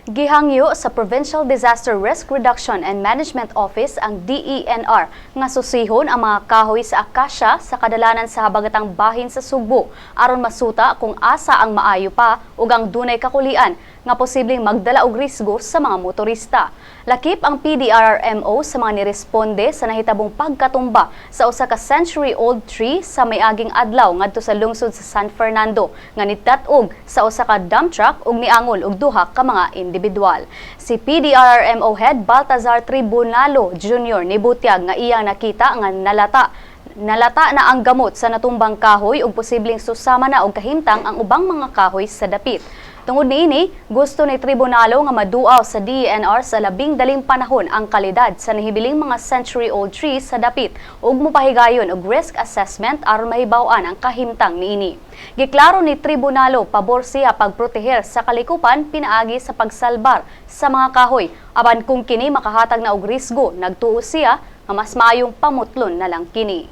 Gihangyo sa Provincial Disaster Risk Reduction and Management Office ang DENR nga susihon ang mga kahoy sa akasya sa kadalanan sa habagatang bahin sa Sugbo aron masuta kung asa ang maayo pa ug ang dunay kakulian nga posibleng magdala og risgo sa mga motorista. Lakip ang PDRRMO sa mga niresponde sa nahitabong pagkatumba sa usa ka century-old tree sa may-aging adlaw ngadto sa lungsod sa San Fernando nga nitat-og sa usa ka dump truck ug niangol og duha ka mga individual. Si PDRRMO Head Baltazar Tribunalo Jr. nibutyag nga iyang nakita nga nalata na ang gamot sa natumbang kahoy ug posibleng susama na og kahimtang ang ubang mga kahoy sa dapit. Tungod niini, gusto ni tribunalo nga maduaw sa DENR sa labing daling panahon ang kalidad sa nahibiling mga century-old trees sa dapit ug mopahigayon og risk assessment aron mahibaw-an ang kahimtang niini. Giklaro ni tribunalo pabor siya pagproteher sa kalikupan pinaagi sa pagsalbar sa mga kahoy apan kung kini makahatag na og risgo nagtuo siya nga mas maayong pamutlon na lang kini.